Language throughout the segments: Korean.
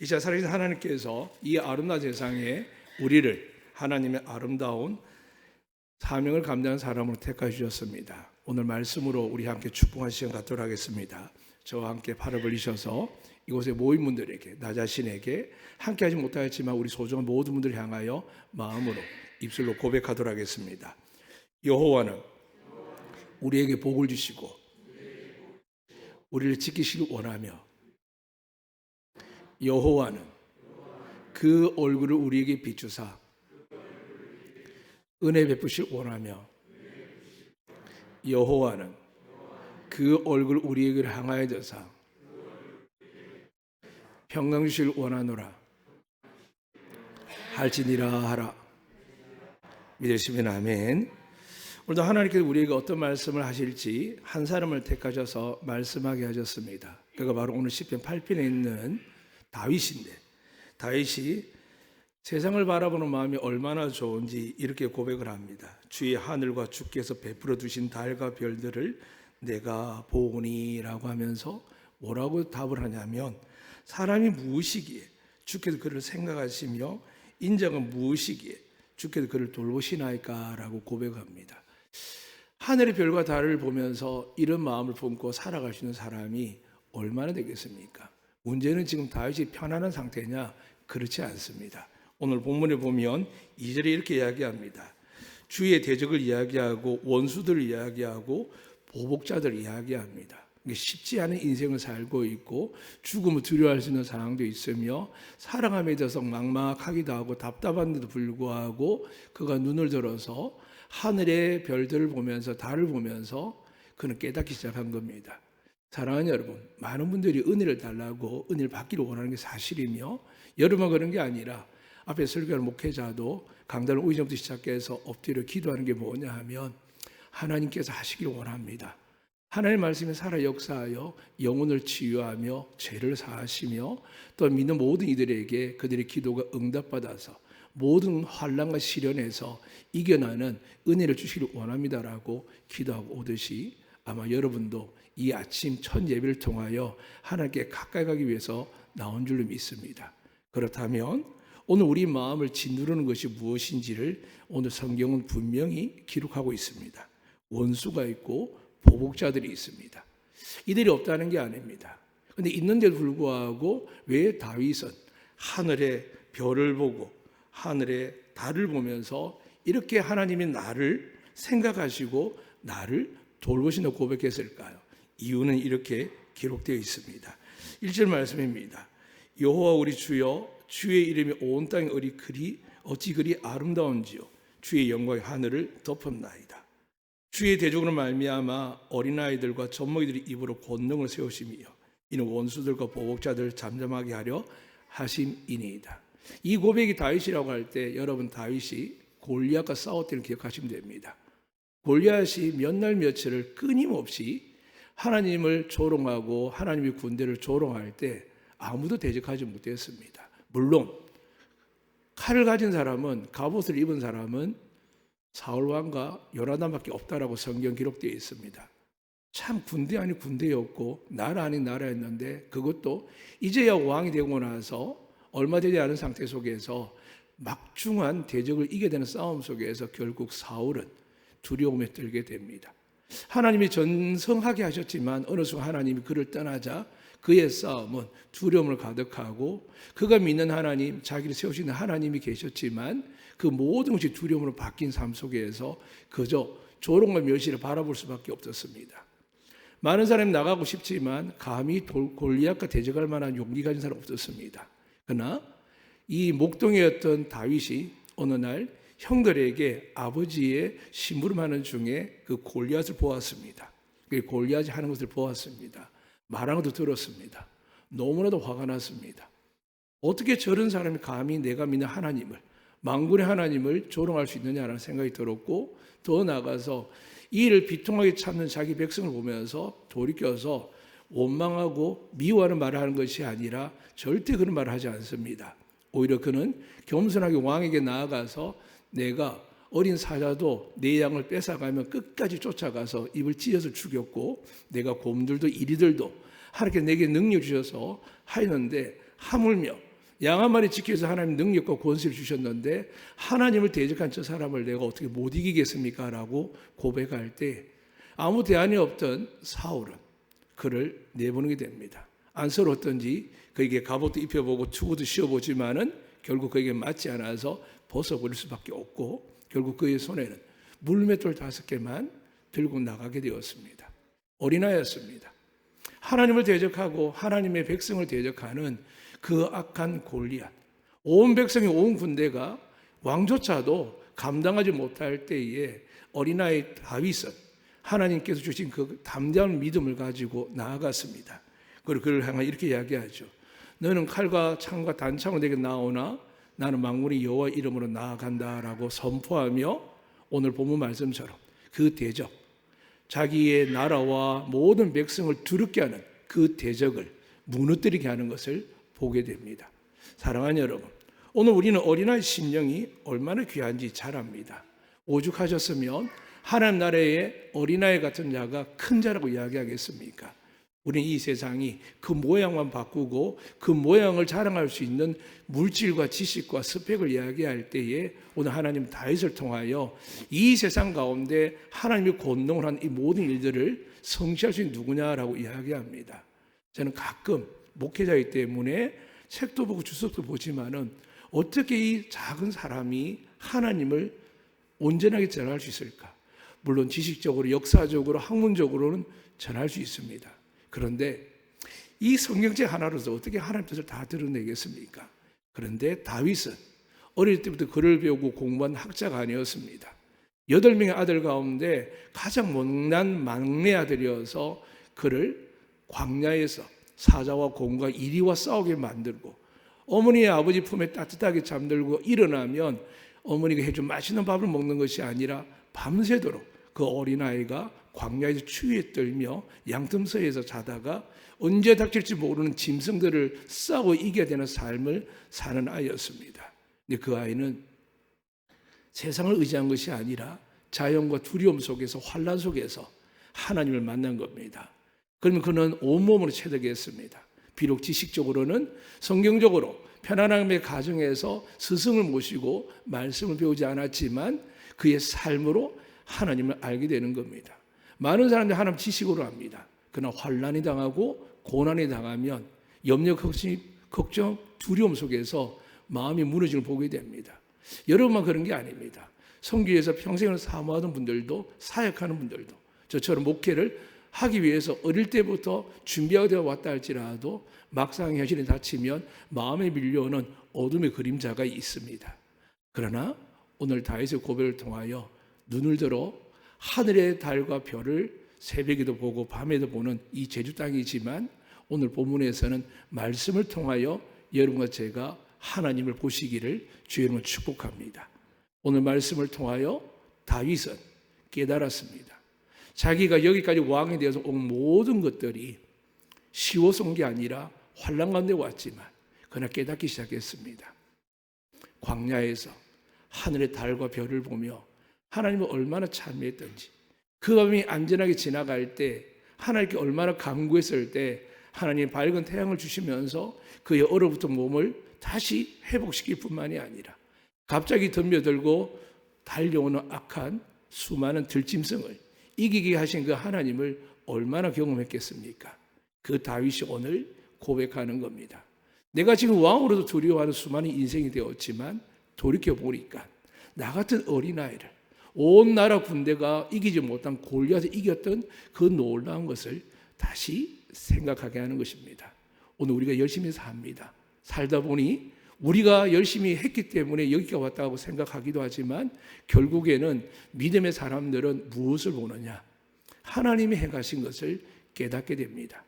이제 살아계신 하나님께서 이 아름다운 세상에 우리를 하나님의 아름다운 사명을 감당한 사람으로 택하여 주셨습니다. 오늘 말씀으로 우리 함께 축복한 시간 갖도록 하겠습니다. 저와 함께 팔을 벌리셔서 이곳에 모인 분들에게, 나 자신에게 함께하지 못하였지만 우리 소중한 모든 분들을 향하여 마음으로 입술로 고백하도록 하겠습니다. 여호와는 우리에게 복을 주시고 우리를 지키시길 원하며, 여호와는 그 얼굴을 우리에게 비추사 은혜 베푸실 원하며, 여호와는 그 얼굴 우리에게 향하여 드사 평강 주실 원하노라 할지니라 하라. 믿으시면 아멘. 오늘도 하나님께서 우리에게 어떤 말씀을 하실지 한 사람을 택하셔서 말씀하게 하셨습니다. 그가 바로 오늘 시편 8편에 있는 다윗인데, 다윗이 세상을 바라보는 마음이 얼마나 좋은지 이렇게 고백을 합니다. 주의 하늘과 주께서 베풀어 두신 달과 별들을 내가 보오니 라고 하면서 뭐라고 답을 하냐면, 사람이 무엇이기에 주께서 그를 생각하시며 인자가 무엇이기에 주께서 그를 돌보시나이까 라고 고백합니다. 하늘의 별과 달을 보면서 이런 마음을 품고 살아갈 수 있는 사람이 얼마나 되겠습니까? 문제는 지금 다윗이 편안한 상태냐? 그렇지 않습니다. 오늘 본문에 보면 2절에 이렇게 이야기합니다. 주의 대적을 이야기하고 원수들을 이야기하고 보복자들을 이야기합니다. 쉽지 않은 인생을 살고 있고 죽음을 두려워할 수 있는 상황도 있으며 사랑함에 대해서 막막하기도 하고 답답한데도 불구하고 그가 눈을 들어서 하늘의 별들을 보면서 달을 보면서 그는 깨닫기 시작한 겁니다. 사랑하는 여러분, 많은 분들이 은혜를 달라고 은혜를 받기를 원하는 게 사실이며, 여러분만 그런 게 아니라 앞에 설교하는 목회자도 강단을 오기 전부터 시작해서 엎드려 기도하는 게 뭐냐 하면 하나님께서 하시길 원합니다. 하나님의 말씀이 살아 역사하여 영혼을 치유하며 죄를 사하시며 또 믿는 모든 이들에게 그들의 기도가 응답받아서 모든 환난과 시련에서 이겨나는 은혜를 주시길 원합니다라고 기도하고 오듯이 아마 여러분도 이 아침 첫 예배를 통하여 하나님께 가까이 가기 위해서 나온 줄로 믿습니다. 그렇다면 오늘 우리 마음을 짓누르는 것이 무엇인지를 오늘 성경은 분명히 기록하고 있습니다. 원수가 있고 보복자들이 있습니다. 이들이 없다는 게 아닙니다. 그런데 있는데도 불구하고 왜 다윗은 하늘의 별을 보고 하늘의 달을 보면서 이렇게 하나님이 나를 생각하시고 나를 돌보신다고 고백했을까요? 이유는 이렇게 기록되어 있습니다. 1절 말씀입니다. 여호와 우리 주여, 주의 이름이 온 땅에 어찌 그리 아름다운지요, 주의 영광이 하늘을 덮었나이다. 주의 대적으로 말미암아 어린아이들과 젖먹이들이 입으로 권능을 세우시며 이는 원수들과 보복자들을 잠잠하게 하려 하심이니이다. 이 고백이 다윗이라고 할 때 여러분, 다윗이 골리앗과 싸웠다는 기억하시면 됩니다. 골리앗이 몇 날 며칠을 끊임없이 하나님을 조롱하고 하나님의 군대를 조롱할 때 아무도 대적하지 못했습니다. 물론 칼을 가진 사람은, 갑옷을 입은 사람은 사울 왕과 요나단밖에 없다라고 성경 기록되어 있습니다. 참 군대 아닌 군대였고 나라 아닌 나라였는데, 그것도 이제야 왕이 되고 나서 얼마 되지 않은 상태 속에서 막중한 대적을 이겨야 되는 싸움 속에서 결국 사울은 두려움에 들게 됩니다. 하나님이 전성하게 하셨지만 어느 순간 하나님이 그를 떠나자 그의 싸움은 두려움을 가득하고, 그가 믿는 하나님, 자기를 세우시는 하나님이 계셨지만 그 모든 것이 두려움으로 바뀐 삶 속에서 그저 조롱과 멸시를 바라볼 수밖에 없었습니다. 많은 사람이 나가고 싶지만 감히 골리앗과 대적할 만한 용기 가진 사람 없었습니다. 그러나 이 목동이었던 다윗이 어느 날 형들에게 아버지의 심부름하는 중에 그 골리앗을 보았습니다. 그 골리앗이 하는 것을 보았습니다. 말하는 것도 들었습니다. 너무나도 화가 났습니다. 어떻게 저런 사람이 감히 내가 믿는 하나님을, 만군의 하나님을 조롱할 수 있느냐라는 생각이 들었고, 더 나아가서 이 일을 비통하게 참는 자기 백성을 보면서 돌이켜서 원망하고 미워하는 말을 하는 것이 아니라 절대 그런 말을 하지 않습니다. 오히려 그는 겸손하게 왕에게 나아가서 내가 어린 사자도 내 양을 뺏어가면 끝까지 쫓아가서 입을 찢어서 죽였고, 내가 곰들도 이리들도 하나님께 내게 능력 주셔서 하였는데 하물며 양 한 마리 지키기 위해서 하나님 능력과 권세를 주셨는데 하나님을 대적한 저 사람을 내가 어떻게 못 이기겠습니까? 라고 고백할 때 아무 대안이 없던 사울은 그를 내보내게 됩니다. 안쓰러웠던지 그에게 갑옷도 입혀보고 투구도 씌워보지만은 결국 그에게 맞지 않아서 벗어버릴 수밖에 없고 결국 그의 손에는 물맷돌 5개만 들고 나가게 되었습니다. 어린아이였습니다. 하나님을 대적하고 하나님의 백성을 대적하는 그 악한 골리앗, 온 백성이 온 군대가 왕조차도 감당하지 못할 때에 어린아이 다윗은 하나님께서 주신 그 담대한 믿음을 가지고 나아갔습니다. 그리고 그를 향해 이렇게 이야기하죠. 너는 칼과 창과 단창으로 내게 나오나 나는 만군의 여호와 이름으로 나아간다라고 선포하며 오늘 본문 말씀처럼 그 대적, 자기의 나라와 모든 백성을 두렵게 하는 그 대적을 무너뜨리게 하는 것을 보게 됩니다. 사랑하는 여러분, 오늘 우리는 어린아이 심령이 얼마나 귀한지 잘 압니다. 오죽하셨으면 하나님 나라의 어린아이 같은 자가 큰 자라고 이야기하겠습니까? 우리는 이 세상이 그 모양만 바꾸고 그 모양을 자랑할 수 있는 물질과 지식과 스펙을 이야기할 때에 오늘 하나님 다윗을 통하여 이 세상 가운데 하나님이 권능을 한 이 모든 일들을 성취할 수 있는 누구냐라고 이야기합니다. 저는 가끔 목회자이기 때문에 책도 보고 주석도 보지만은 어떻게 이 작은 사람이 하나님을 온전하게 전할 수 있을까? 물론 지식적으로, 역사적으로, 학문적으로는 전할 수 있습니다. 그런데 이 성경책 하나로서 어떻게 하나님 뜻을 다 드러내겠습니까? 그런데 다윗은 어릴 때부터 글을 배우고 공부한 학자가 아니었습니다. 8명의 아들 가운데 가장 못난 막내 아들이어서 그를 광야에서 사자와 곰과 이리와 싸우게 만들고 어머니의 아버지 품에 따뜻하게 잠들고 일어나면 어머니가 해준 맛있는 밥을 먹는 것이 아니라 밤새도록 그 어린아이가 광야에서 추위에 떨며 양틈서에서 자다가 언제 닥칠지 모르는 짐승들을 싸워 이겨야 되는 삶을 사는 아이였습니다. 근데 그 아이는 세상을 의지한 것이 아니라 자연과 두려움 속에서 환난 속에서 하나님을 만난 겁니다. 그러면 그는 온몸으로 체득했습니다. 비록 지식적으로는 성경적으로 편안함의 가정에서 스승을 모시고 말씀을 배우지 않았지만 그의 삶으로 하나님을 알게 되는 겁니다. 많은 사람들이 하나님 지식으로 압니다. 그러나 환난이 당하고 고난이 당하면 염려, 걱정, 두려움 속에서 마음이 무너짐을 보게 됩니다. 여러분만 그런 게 아닙니다. 선교에서 평생을 사모하던 분들도, 사역하는 분들도, 저처럼 목회를 하기 위해서 어릴 때부터 준비하게 되어 왔다 할지라도 막상 현실에 닥치면 마음에 밀려오는 어둠의 그림자가 있습니다. 그러나 오늘 다윗의 고백을 통하여 눈을 들어 하늘의 달과 별을 새벽에도 보고 밤에도 보는 이 제주 땅이지만 오늘 본문에서는 말씀을 통하여 여러분과 제가 하나님을 보시기를 주의 이름으로 축복합니다. 오늘 말씀을 통하여 다윗은 깨달았습니다. 자기가 여기까지 왕이 되어서 온 모든 것들이 쉬워서 온 게 아니라 환난 가운데 왔지만 그러나 깨닫기 시작했습니다. 광야에서 하늘의 달과 별을 보며 하나님을 얼마나 찬미했던지, 그 밤이 안전하게 지나갈 때 하나님께 얼마나 간구했을 때 하나님 밝은 태양을 주시면서 그의 얼어붙은 몸을 다시 회복시킬 뿐만이 아니라 갑자기 덤벼들고 달려오는 악한 수많은 들짐승을 이기게 하신 그 하나님을 얼마나 경험했겠습니까? 그 다윗이 오늘 고백하는 겁니다. 내가 지금 왕으로도 두려워하는 수많은 인생이 되었지만 돌이켜보니까 나 같은 어린아이를 온 나라 군대가 이기지 못한 골리앗을 이겼던 그 놀라운 것을 다시 생각하게 하는 것입니다. 오늘 우리가 열심히 삽니다. 살다 보니 우리가 열심히 했기 때문에 여기까지 왔다고 생각하기도 하지만 결국에는 믿음의 사람들은 무엇을 보느냐? 하나님이 행하신 것을 깨닫게 됩니다.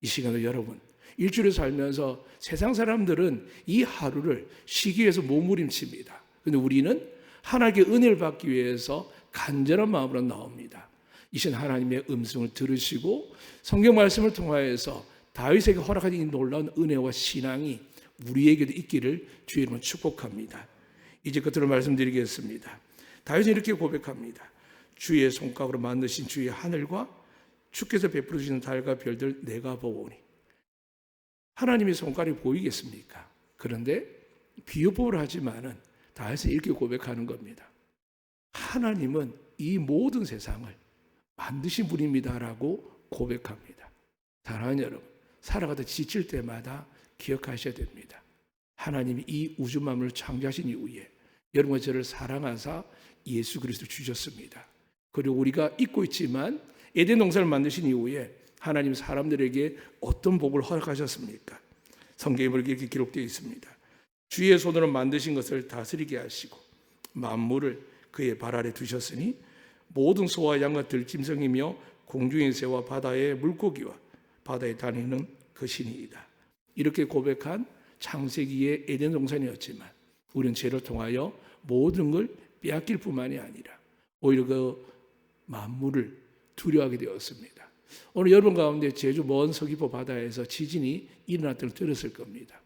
이 시간에 여러분, 일주일을 살면서 세상 사람들은 이 하루를 쉬기 위해서 몸부림칩니다. 그런데 우리는 하나님께 은혜를 받기 위해서 간절한 마음으로 나옵니다. 이 시간 하나님의 음성을 들으시고 성경 말씀을 통하여서 다윗에게 허락하신 이 놀라운 은혜와 신앙이 우리에게도 있기를 주의 이름으로 축복합니다. 이제 끝으로 말씀드리겠습니다. 다윗은 이렇게 고백합니다. 주의 손가락으로 만드신 주의 하늘과 주께서 베풀어 주시는 달과 별들 내가 보오니. 하나님의 손가락이 보이겠습니까? 그런데 비유법을 하지만은 다해서 이렇게 고백하는 겁니다. 하나님은 이 모든 세상을 만드신 분입니다라고 고백합니다. 사랑하는 여러분, 살아가다 지칠 때마다 기억하셔야 됩니다. 하나님이 이 우주 만물을 창조하신 이후에 여러분과 저를 사랑하사 예수 그리스도를 주셨습니다. 그리고 우리가 잊고 있지만 에덴 동산을 만드신 이후에 하나님 사람들에게 어떤 복을 허락하셨습니까? 성경에 이렇게 기록되어 있습니다. 주의 손으로 만드신 것을 다스리게 하시고 만물을 그의 발 아래 두셨으니 모든 소와 양과 들짐승이며 공중의 새와 바다의 물고기와 바다에 다니는 것이니이다. 이렇게 고백한 창세기의 에덴 동산이었지만 우리는 죄를 통하여 모든 걸 빼앗길 뿐만이 아니라 오히려 그 만물을 두려워하게 되었습니다. 오늘 여러분 가운데 제주 먼 서귀포 바다에서 지진이 일어났던 걸 들었을 겁니다.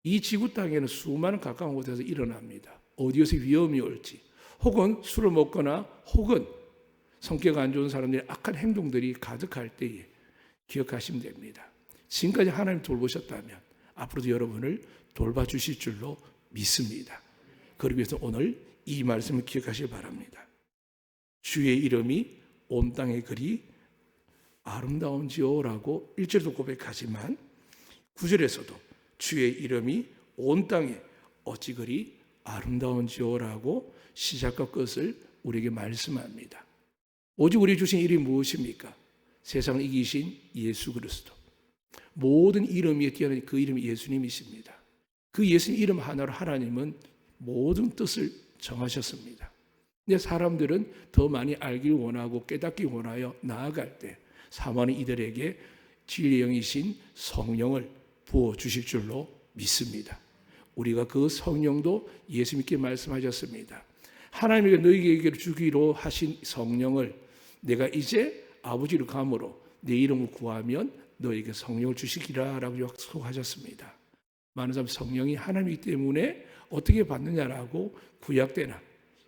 이 지구 땅에는 수많은 가까운 곳에서 일어납니다. 어디에서 위험이 올지, 혹은 술을 먹거나 혹은 성격 안 좋은 사람들의 악한 행동들이 가득할 때에 기억하시면 됩니다. 지금까지 하나님 돌보셨다면 앞으로도 여러분을 돌봐주실 줄로 믿습니다. 그러기 위해서 오늘 이 말씀을 기억하시기 바랍니다. 주의 이름이 온 땅에 그리 아름다운지요라고 1절에도 고백하지만 9절에서도 주의 이름이 온 땅에 어찌 그리 아름다운지요라고 시작과 끝을 우리에게 말씀합니다. 오직 우리 주신 이름이 무엇입니까? 세상을 이기신 예수 그리스도. 모든 이름이 뛰어난 그 이름이 예수님이십니다. 그 예수님 이름 하나로 하나님은 모든 뜻을 정하셨습니다. 근데 사람들은 더 많이 알길 원하고 깨닫기 원하여 나아갈 때 사모하는 이들에게 진리의 영이신 성령을 부어주실 줄로 믿습니다. 우리가 그 성령도 예수님께 말씀하셨습니다. 하나님이 너희에게 주기로 하신 성령을 내가 이제 아버지를 감으로 내 이름을 구하면 너에게 성령을 주시기라 라고 약속하셨습니다. 많은 사람 성령이 하나님이기 때문에 어떻게 받느냐라고 구약 때나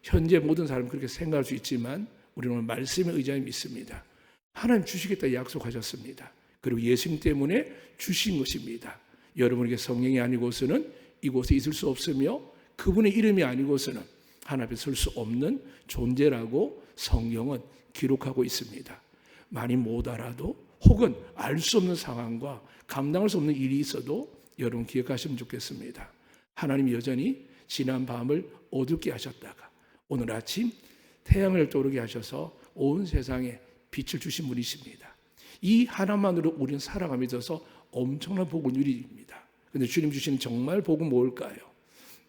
현재 모든 사람은 그렇게 생각할 수 있지만 우리는 오늘 말씀에 의지하여 믿습니다. 하나님 주시겠다 약속하셨습니다. 그리고 예수님 때문에 주신 것입니다. 여러분에게 성령이 아니고서는 이곳에 있을 수 없으며 그분의 이름이 아니고서는 하나님 앞에 설 수 없는 존재라고 성경은 기록하고 있습니다. 많이 못 알아도 혹은 알 수 없는 상황과 감당할 수 없는 일이 있어도 여러분 기억하시면 좋겠습니다. 하나님이 여전히 지난 밤을 어둡게 하셨다가 오늘 아침 태양을 떠오르게 하셔서 온 세상에 빛을 주신 분이십니다. 이 하나만으로 우리는 살아감에 있어서 엄청난 복을 누립니다. 그런데 주님 주신 정말 복은 뭘까요?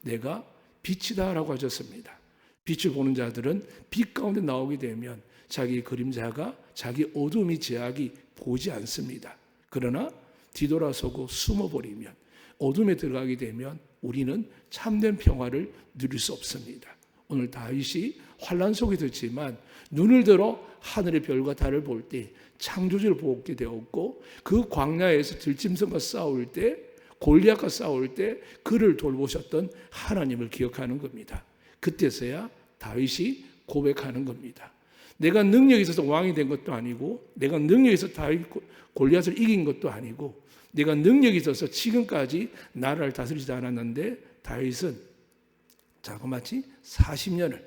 내가 빛이다라고 하셨습니다. 빛을 보는 자들은 빛 가운데 나오게 되면 자기 그림자가 자기 어둠이 제약이 보지 않습니다. 그러나 뒤돌아서고 숨어버리면 어둠에 들어가게 되면 우리는 참된 평화를 누릴 수 없습니다. 오늘 다윗이 환난 속에 있지만 눈을 들어 하늘의 별과 달을 볼 때 창조주를 보게 되었고 그 광야에서 들짐승과 싸울 때 골리앗과 싸울 때 그를 돌보셨던 하나님을 기억하는 겁니다. 그때서야 다윗이 고백하는 겁니다. 내가 능력이 있어서 왕이 된 것도 아니고 내가 능력이 있어서 다윗 골리앗을 이긴 것도 아니고 내가 능력이 있어서 지금까지 나라를 다스리지 않았는데 다윗은 자그마치 40년을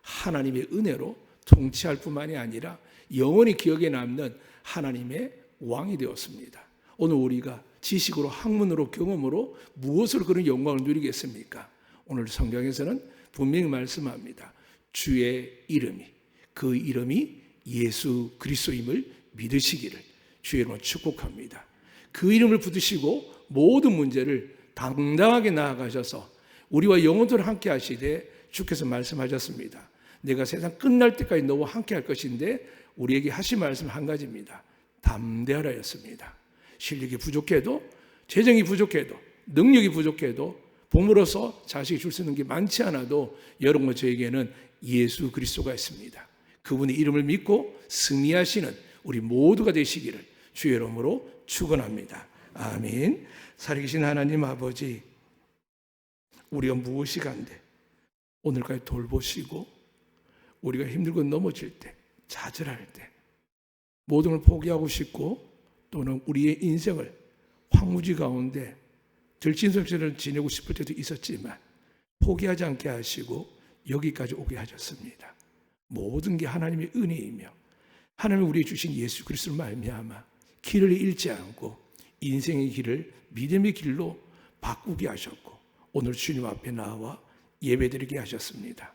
하나님의 은혜로 통치할 뿐만이 아니라 영원히 기억에 남는 하나님의 왕이 되었습니다. 오늘 우리가 지식으로 학문으로 경험으로 무엇으로 그런 영광을 누리겠습니까? 오늘 성경에서는 분명히 말씀합니다. 주의 이름이 그 이름이 예수 그리스도임을 믿으시기를 주의 이름으로 축복합니다. 그 이름을 붙드시고 모든 문제를 당당하게 나아가셔서 우리와 영원토록 함께 하시되 주께서 말씀하셨습니다. 내가 세상 끝날 때까지 너와 함께 할 것인데 우리에게 하신 말씀 한 가지입니다. 담대하라였습니다. 실력이 부족해도 재정이 부족해도 능력이 부족해도 부모로서 자식이 줄 수 있는 게 많지 않아도 여러분과 저에게는 예수 그리스도가 있습니다. 그분의 이름을 믿고 승리하시는 우리 모두가 되시기를 주의 이름으로 축원합니다. 아멘. 살아계신 하나님 아버지, 우리가 무엇이 간데 오늘까지 돌보시고 우리가 힘들고 넘어질 때 좌절할 때 모든 걸 포기하고 싶고 또는 우리의 인생을 황무지 가운데 들짐승처럼 지내고 싶을 때도 있었지만 포기하지 않게 하시고 여기까지 오게 하셨습니다. 모든 게 하나님의 은혜이며 하나님이 우리에게 주신 예수 그리스도를 말미암아 길을 잃지 않고 인생의 길을 믿음의 길로 바꾸게 하셨고 오늘 주님 앞에 나와 예배드리게 하셨습니다.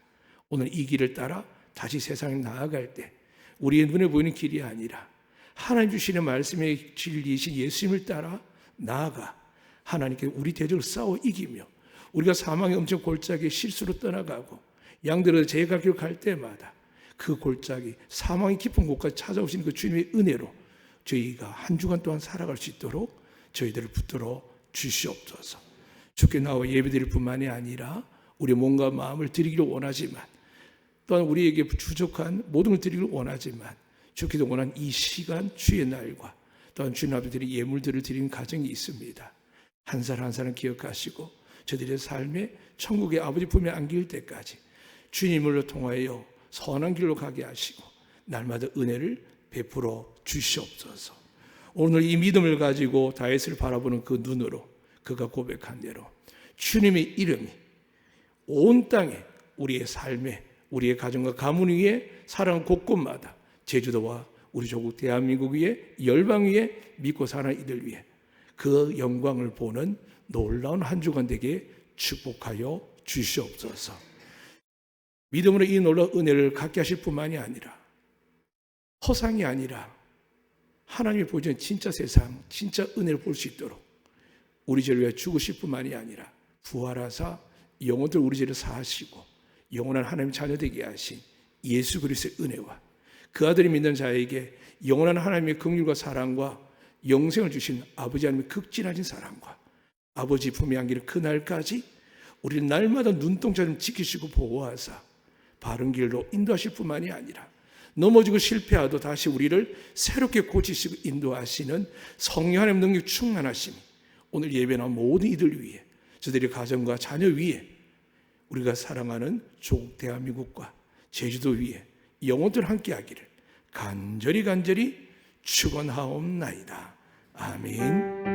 오늘 이 길을 따라 다시 세상에 나아갈 때 우리의 눈에 보이는 길이 아니라 하나님 주시는 말씀의 진리이신 예수님을 따라 나아가 하나님께 우리 대적을 싸워 이기며 우리가 사망의 엄청 골짜기에 실수로 떠나가고 양들을 제갈길로 갈 때마다 그 골짜기 사망의 깊은 곳까지 찾아오시는 그 주님의 은혜로 저희가 한 주간 동안 살아갈 수 있도록 저희들을 붙들어 주시옵소서. 주께 나와 예배드릴 뿐만이 아니라 우리 몸과 마음을 드리기를 원하지만 또한 우리에게 부족한 모든 걸 드리기를 원하지만 주께서 원한 이 시간 주의 날과 또한 주님 앞에 드린 예물들을 드리는 가정이 있습니다. 한 사람 한 사람 기억하시고 저들의 삶에 천국의 아버지 품에 안길 때까지 주님을 통하여 선한 길로 가게 하시고 날마다 은혜를 베풀어 주시옵소서. 오늘 이 믿음을 가지고 다윗을 바라보는 그 눈으로 그가 고백한 대로 주님의 이름이 온 땅에 우리의 삶에 우리의 가정과 가문 위에 사랑 곳곳마다 제주도와 우리 조국 대한민국 위에 열방 위에 믿고 사는 이들 위에 그 영광을 보는 놀라운 한 주간 되게 축복하여 주시옵소서. 믿음으로 이 놀라운 은혜를 갖게 하실 뿐만이 아니라 허상이 아니라 하나님이 보여주는 진짜 세상, 진짜 은혜를 볼 수 있도록 우리 죄를 위해 죽으실 뿐만이 아니라 부활하사 영혼들 우리 죄를 사하시고 영원한 하나님 자녀 되게 하신 예수 그리스도의 은혜와 그 아들이 믿는 자에게 영원한 하나님의 긍휼과 사랑과 영생을 주신 아버지 하나님의 극진하신 사랑과 아버지 품에 안기는 그날까지 우리를 날마다 눈동자처럼 지키시고 보호하사 바른 길로 인도하실 뿐만이 아니라 넘어지고 실패하도 다시 우리를 새롭게 고치시고 인도하시는 성령 하나님 능력 충만하심이 오늘 예배나 모든 이들 위해 저들의 가정과 자녀 위에 우리가 사랑하는 조국 대한민국과 제주도 위에 영혼들 함께 하기를 간절히 축원하옵나이다. 아멘.